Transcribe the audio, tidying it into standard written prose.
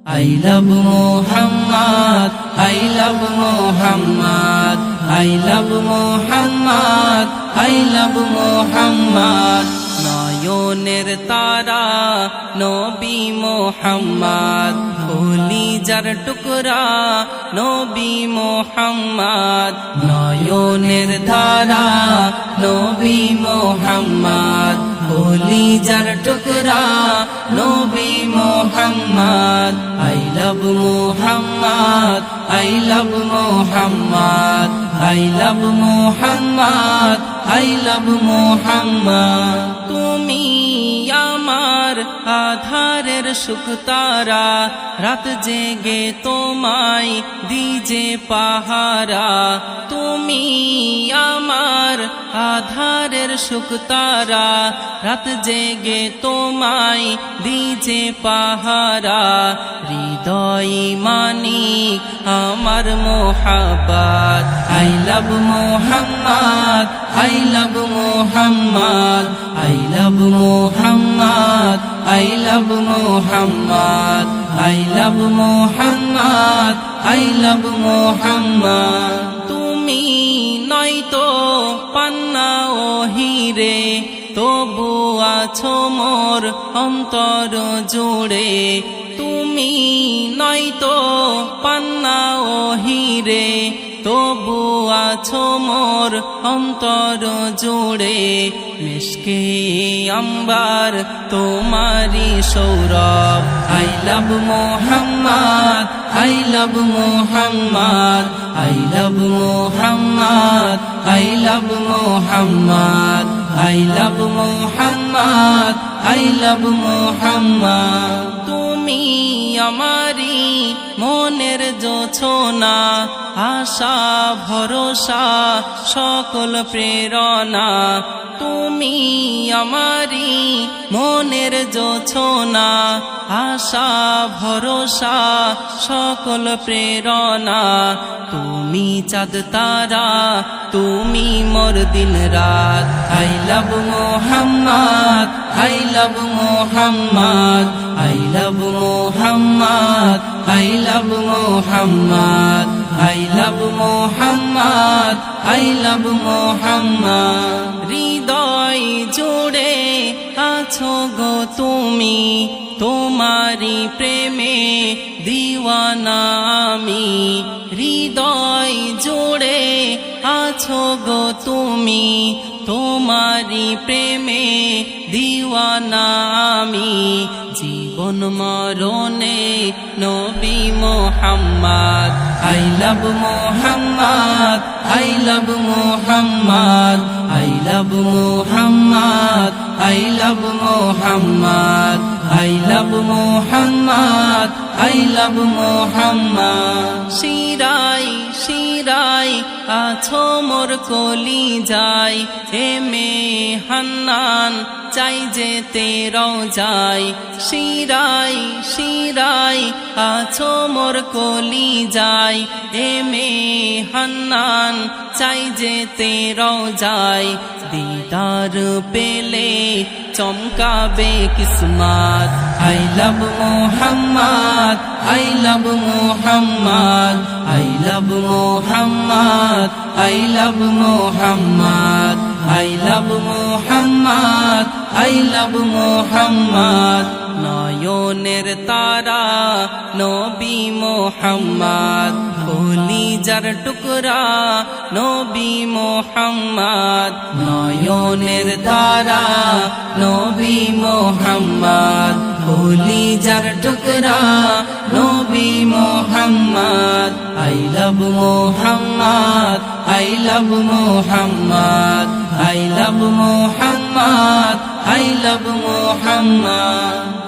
I love Muhammad, I love Muhammad, I love Muhammad, I love Muhammad. নয়নের তারা নবী মুহাম্মদ, কলিজার টুকরা নবী মুহাম্মদ। নয়নের তারা নবী মুহাম্মদ, কলিজার টুকরা নবী Muhammad. I love Muhammad, I love Muhammad, I love Muhammad, I love Muhammad. তুমি আমার আধারের শুকতারা, রাত জেগে তোমায় দিজে পাহারা। তুমি আমার আধারের শুকতারা, রাত জেগে তোমায় দিজে পাহারা। হৃদয় মানিক আমার মোহাব্বত, I love Muhammad, I love Muhammad, I love Muhammad, I love Muhammad, I love Muhammad, I love Muhammad. তুমি নয়তো পান্না ও হিরে, তবু আছো মোর অন্তর জুড়ে। তুমি নয়তো পান্না ও হিরে, তবু আছো মোর অন্তর জুড়ে। মিশকে আম্বার তোমারি Sourav, I love Muhammad, I love Muhammad, I love Muhammad, I love Muhammad, I love Muhammad, I love Muhammad. তুমি আমারি মনের জোছনা, আশা ভরসা সকল প্রেরণা। তুমি আমারি মনের জোছনা, আশা ভরসা সকল প্রেরণা। তুমি চাঁদ তারা, তুমি মোর দিন রাত। I love Muhammad, I love Muhammad, I love Muhammad, I love Muhammad, I love Muhammad, I love Muhammad. হৃদয় জুড়ে আছো গো তুমি, তোমারি প্রেমে দিওয়ানা আমি। হৃদয় জুড়ে আছো গো তুমি, তোমারি প্রেমে দিওয়ানা আমি। জীবন মরণে নবী Muhammad, I love Muhammad, I love Muhammad, I love Muhammad, I love Muhammad, I love Muhammad, I love Muhammad. শিরাই শিরাই আছো মোর কলিজায়, এমে হান্নান চাই যেতে রওজায়। শিরাই শিরাই আছো মোর কলিজায়, এমে হান্নান চাই যেতে রওজায়। দিদার পেলে চমকাবে কিসমত, I love Muhammad, I love Muhammad, I love Muhammad, I love Muhammad, I love Muhammad, I love Muhammad. নয়নের তারা নবী মুহাম্মদ, কলিজার টুকরা নবী মুহাম্মদ। নয়নের তারা নবী মুহাম্মদ, কলিজার টুকরা নবী Muhammad. I love Muhammad, I love Muhammad, I love Muhammad, I love Muhammad.